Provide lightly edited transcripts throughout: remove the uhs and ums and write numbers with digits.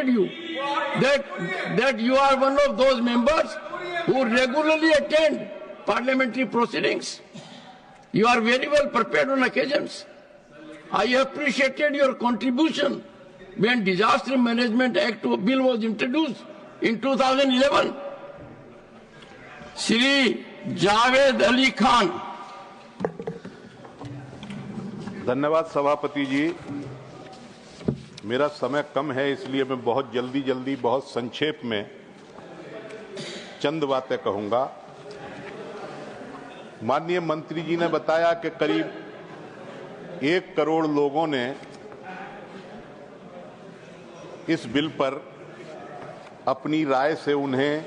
you that you are one of those members who regularly attend parliamentary proceedings. You are very well prepared on occasions. I appreciated your contribution when Disaster Management Act bill was introduced in 2011. Shri Javed Ali Khan. धन्यवाद सभापति जी। मेरा समय कम है, इसलिए मैं बहुत जल्दी बहुत संक्षेप में चंद बातें कहूंगा। माननीय मंत्री जी ने बताया कि करीब 1 करोड़ लोगों ने इस बिल पर अपनी राय से उन्हें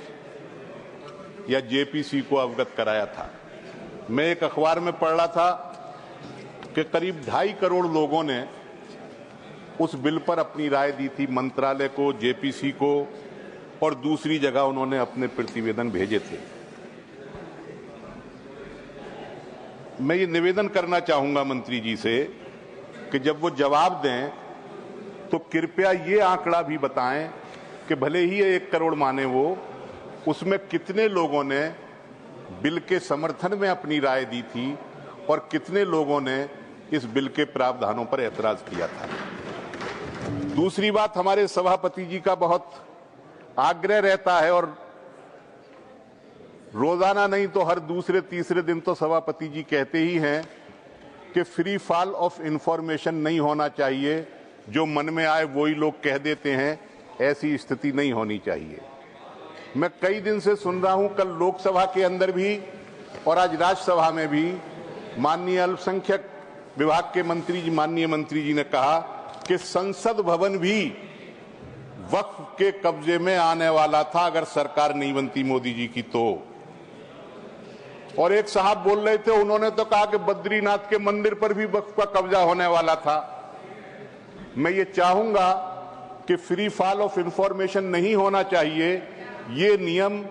या जेपीसी को अवगत कराया था। मैं एक अखबार में पढ़ रहा था कि करीब 2.5 करोड़ लोगों ने उस बिल पर अपनी राय दी थी, मंत्रालय को, जेपीसी को, और दूसरी जगह उन्होंने अपने प्रतिवेदन भेजे थे। मैं ये निवेदन करना चाहूंगा मंत्री जी से कि जब वो जवाब दें तो कृपया ये आंकड़ा भी बताएं कि भले ही 1 करोड़ माने वो, उसमें कितने लोगों ने बिल के समर्थन में अपनी राय दी थी और कितने लोगों ने इस बिल के प्रावधानों पर ऐतराज किया था। दूसरी बात, हमारे सभापति जी का बहुत आग्रह रहता है और रोजाना नहीं तो हर दूसरे तीसरे दिन तो सभापति जी कहते ही हैं कि फ्री फॉल ऑफ इंफॉर्मेशन नहीं होना चाहिए, जो मन में आए वही लोग कह देते हैं, ऐसी स्थिति नहीं होनी चाहिए। मैं कई दिन से सुन रहा हूं, कल लोकसभा के अंदर भी और आज राज्यसभा में भी माननीय अल्पसंख्यक विभाग के मंत्री जी, माननीय मंत्री जी ने कहा कि संसद भवन भी वक्फ के कब्जे में आने वाला था अगर सरकार नहीं बनती मोदी जी की तो। और एक साहब बोल रहे थे, उन्होंने तो कहा कि बद्रीनाथ के मंदिर पर भी वक्फ का कब्जा होने वाला था। मैं ये चाहूंगा कि फ्री फॉल ऑफ इंफॉर्मेशन नहीं होना चाहिए, ये नियम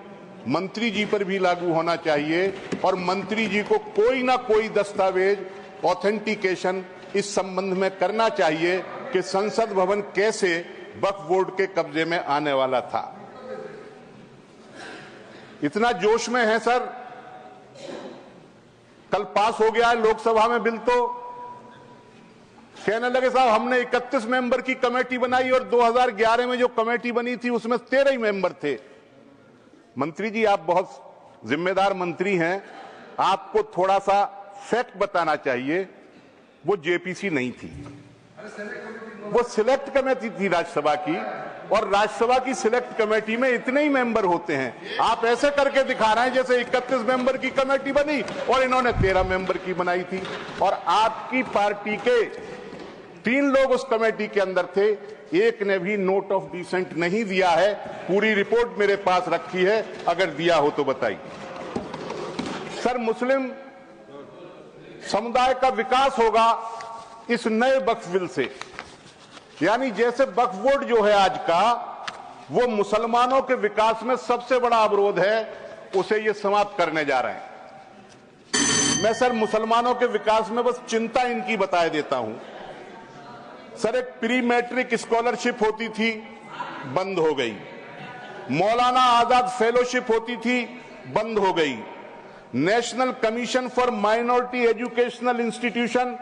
मंत्री जी पर भी लागू होना चाहिए और मंत्री जी को कोई ना कोई दस्तावेज, ऑथेंटिकेशन इस संबंध में करना चाहिए कि संसद भवन कैसे वक्फ बोर्ड के कब्जे में आने वाला था। इतना जोश में है सर, कल पास हो गया है लोकसभा में बिल, तो कहने लगे साहब हमने 31 मेंबर की कमेटी बनाई और 2011 में जो कमेटी बनी थी उसमें 13 ही मेंबर थे। मंत्री जी, आप बहुत जिम्मेदार मंत्री हैं, आपको थोड़ा सा फैक्ट बताना चाहिए। वो जेपीसी नहीं थी, वो सिलेक्ट कमेटी थी राज्यसभा की, और राज्यसभा की सिलेक्ट कमेटी में इतने ही मेंबर होते हैं। आप ऐसे करके दिखा रहे हैं जैसे 31 मेंबर की कमेटी बनी और इन्होंने 13 मेंबर की बनाई थी, और आपकी पार्टी के 3 लोग उस कमेटी के अंदर थे, एक ने भी नोट ऑफ डिसेंट नहीं दिया है। पूरी रिपोर्ट मेरे पास रखी है, अगर दिया हो तो बताइए। सर, मुस्लिम समुदाय का विकास होगा इस नए वक्फ बिल से, यानी जैसे वक्फ बोर्ड जो है आज का, वो मुसलमानों के विकास में सबसे बड़ा अवरोध है, उसे ये समाप्त करने जा रहे हैं। मैं सर मुसलमानों के विकास में बस चिंता इनकी बता देता हूं। सर, एक प्री मैट्रिक स्कॉलरशिप होती थी, बंद हो गई। मौलाना आजाद फेलोशिप होती थी, बंद हो गई। National commission for minority educational institution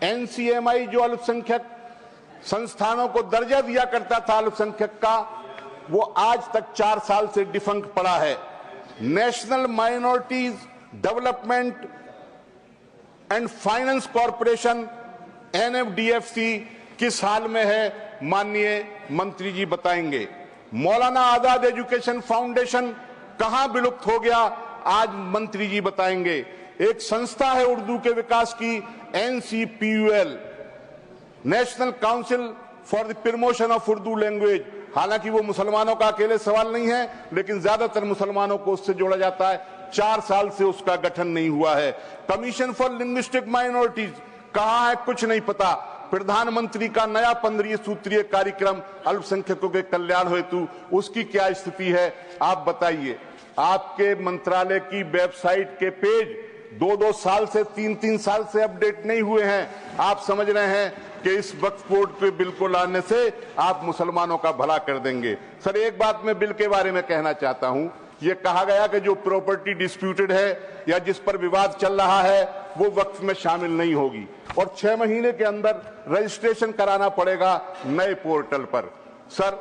NCMI, जो अल्पसंख्यक संस्थानों को दर्जा दिया करता था अल्पसंख्यक का, वो आज तक 4 साल से डिफंक्ट पड़ा है। National minorities development and finance corporation NFDFC किस हाल में है, माननीय मंत्री जी बताएंगे। मौलाना आजाद एजुकेशन फाउंडेशन कहां विलुप्त हो गया, आज मंत्री जी बताएंगे। एक संस्था है उर्दू के विकास की, NCPUL, national council for the promotion of Urdu language. हालांकि वो मुसलमानों का अकेले सवाल नहीं है, लेकिन ज्यादातर मुसलमानों को उससे जोड़ा जाता है। 4 साल से उसका गठन नहीं हुआ है। कमीशन फॉर लिंग्विस्टिक माइनॉरिटीज कहां है, कुछ नहीं पता। प्रधानमंत्री का नया 15 सूत्रीय कार्यक्रम अल्पसंख्यकों के कल्याण हेतु, उसकी क्या स्थिति है, आप बताइए। आपके मंत्रालय की वेबसाइट के पेज 2-2 साल से 3-3 साल से अपडेट नहीं हुए हैं। आप समझ रहे हैं कि इस वक्फ बोर्ड के बिल को लाने से आप मुसलमानों का भला कर देंगे। सर, एक बात मैं बिल के बारे में कहना चाहता हूं। ये कहा गया कि जो प्रॉपर्टी डिस्प्यूटेड है या जिस पर विवाद चल रहा है वो वक्फ में शामिल नहीं होगी और 6 महीने के अंदर रजिस्ट्रेशन कराना पड़ेगा नए पोर्टल पर। सर,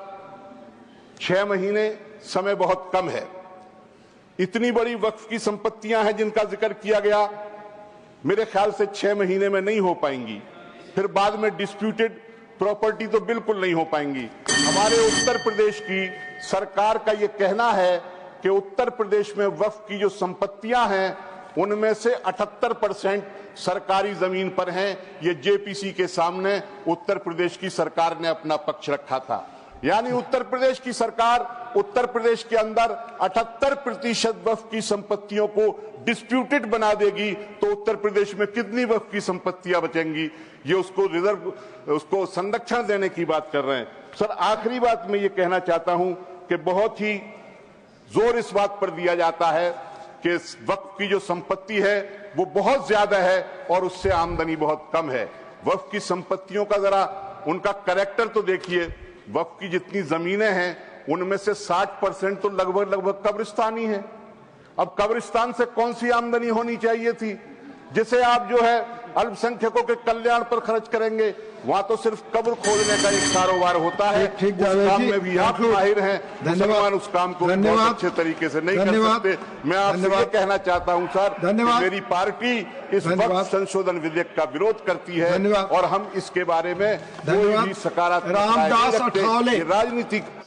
6 महीने समय बहुत कम है। इतनी बड़ी वक्फ की संपत्तियां हैं जिनका जिक्र किया गया, मेरे ख्याल से 6 महीने में नहीं हो पाएंगी। फिर बाद में डिस्प्यूटेड प्रॉपर्टी तो बिल्कुल नहीं हो पाएंगी। हमारे उत्तर प्रदेश की सरकार का यह कहना है कि उत्तर प्रदेश में वक्फ की जो संपत्तियां हैं उनमें से 78% सरकारी जमीन पर हैं। ये जेपीसी के सामने उत्तर प्रदेश की सरकार ने अपना पक्ष रखा था। यानी उत्तर प्रदेश की सरकार उत्तर प्रदेश के अंदर 78% वक्फ की संपत्तियों को डिस्प्यूटेड बना देगी तो उत्तर प्रदेश में कितनी वक्फ की संपत्तियां बचेंगी? ये उसको संरक्षण देने की बात कर रहे हैं। सर, आखिरी बात मैं ये कहना चाहता हूं कि बहुत ही जोर इस बात पर दिया जाता है कि वक्फ की जो संपत्ति है वो बहुत ज्यादा है और उससे आमदनी बहुत कम है। वक्फ की संपत्तियों का जरा उनका कैरेक्टर तो देखिए। वक्फ की जितनी जमीनें हैं उनमें से 60% तो लगभग कब्रिस्तानी है। अब कब्रिस्तान से कौन सी आमदनी होनी चाहिए थी जिसे आप जो है अल्पसंख्यकों के कल्याण पर खर्च करेंगे? वहां तो सिर्फ कब्र खोदने का एक कारोबार होता है। ठीक उस काम में भी आप माहिर हैं, मुसलमान उस काम को बहुत अच्छे तरीके से नहीं कर सकते। मैं आपसे ये कहना चाहता हूं सर कि मेरी पार्टी इस वक्फ संशोधन विधेयक का विरोध करती है और हम इसके बारे में कोई भी सकारात्मक राजनीतिक